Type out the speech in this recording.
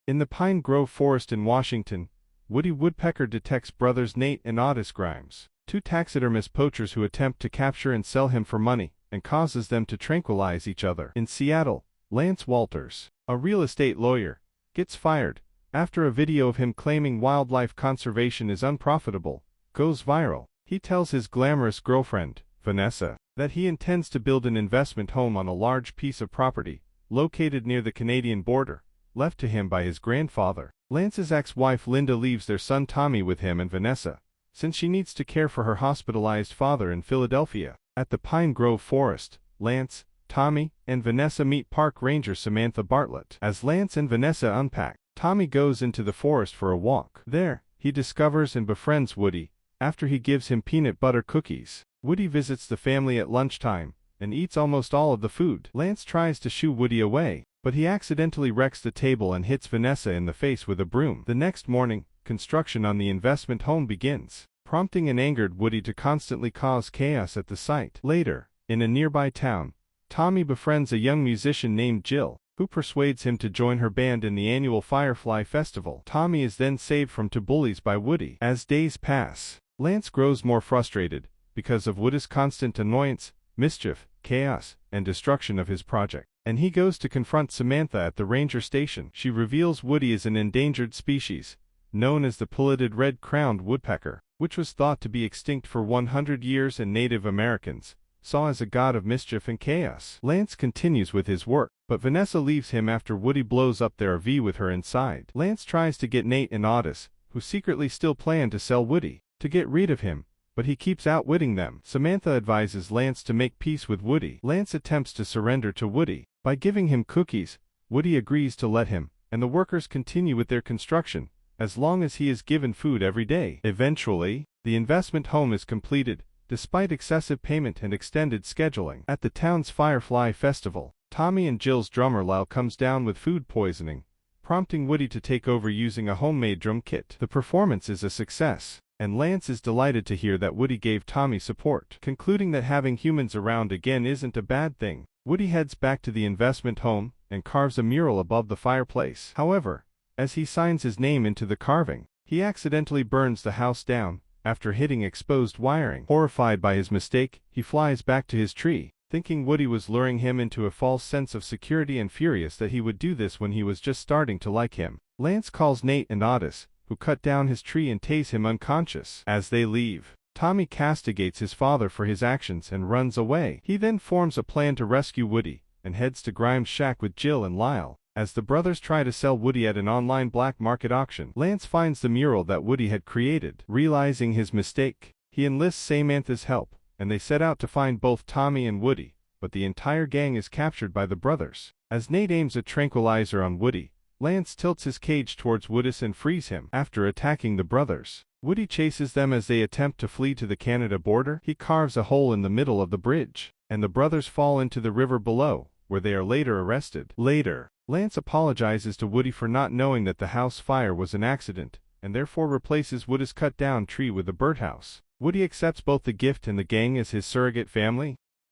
In the Pine Grove Forest in Washington, Woody Woodpecker detects brothers Nate and Ottis Grimes, two taxidermist poachers who attempt to capture and sell him for money, and causes them to tranquilize each other. In Seattle, Lance Walters, a real estate lawyer, gets fired after a video of him claiming wildlife conservation is unprofitable goes viral. He tells his glamorous girlfriend, Vanessa, that he intends to build an investment home on a large piece of property located near the Canadian border, left to him by his grandfather. Lance's ex-wife Linda leaves their son Tommy with him and Vanessa, since she needs to care for her hospitalized father in Philadelphia. At the Pine Grove Forest, Lance, Tommy, and Vanessa meet park ranger Samantha Bartlett. As Lance and Vanessa unpack, Tommy goes into the forest for a walk. There, he discovers and befriends Woody, after he gives him peanut butter cookies. Woody visits the family at lunchtime, and eats almost all of the food. Lance tries to shoo Woody away, but he accidentally wrecks the table and hits Vanessa in the face with a broom. The next morning, construction on the investment home begins, prompting an angered Woody to constantly cause chaos at the site. Later, in a nearby town, Tommy befriends a young musician named Jill, who persuades him to join her band in the annual Firefly Festival. Tommy is then saved from bullies by Woody. As days pass, Lance grows more frustrated because of Woody's constant annoyance, mischief, chaos, and destruction of his project, and he goes to confront Samantha at the ranger station. She reveals Woody is an endangered species, known as the pileated red-crowned woodpecker, which was thought to be extinct for 100 years and Native Americans saw as a god of mischief and chaos. Lance continues with his work, but Vanessa leaves him after Woody blows up their RV with her inside. Lance tries to get Nate and Ottis, who secretly still plan to sell Woody, to get rid of him, but he keeps outwitting them. Samantha advises Lance to make peace with Woody. Lance attempts to surrender to Woody. By giving him cookies, Woody agrees to let him, and the workers continue with their construction, as long as he is given food every day. Eventually, the investment home is completed, despite excessive payment and extended scheduling. At the town's Firefly Festival, Tommy and Jill's drummer Lyle comes down with food poisoning, prompting Woody to take over using a homemade drum kit. The performance is a success, and Lance is delighted to hear that Woody gave Tommy support. Concluding that having humans around again isn't a bad thing, Woody heads back to the investment home and carves a mural above the fireplace. However, as he signs his name into the carving, he accidentally burns the house down after hitting exposed wiring. Horrified by his mistake, he flies back to his tree, thinking Woody was luring him into a false sense of security and furious that he would do this when he was just starting to like him. Lance calls Nate and Ottis, who cut down his tree and tase him unconscious. As they leave, Tommy castigates his father for his actions and runs away. He then forms a plan to rescue Woody, and heads to Grimes' shack with Jill and Lyle. As the brothers try to sell Woody at an online black market auction, Lance finds the mural that Woody had created. Realizing his mistake, he enlists Samantha's help, and they set out to find both Tommy and Woody, but the entire gang is captured by the brothers. As Nate aims a tranquilizer on Woody, Lance tilts his cage towards Woody and frees him. After attacking the brothers, Woody chases them as they attempt to flee to the Canada border. He carves a hole in the middle of the bridge, and the brothers fall into the river below, where they are later arrested. Later, Lance apologizes to Woody for not knowing that the house fire was an accident, and therefore replaces Woody's cut-down tree with a birdhouse. Woody accepts both the gift and the gang as his surrogate family.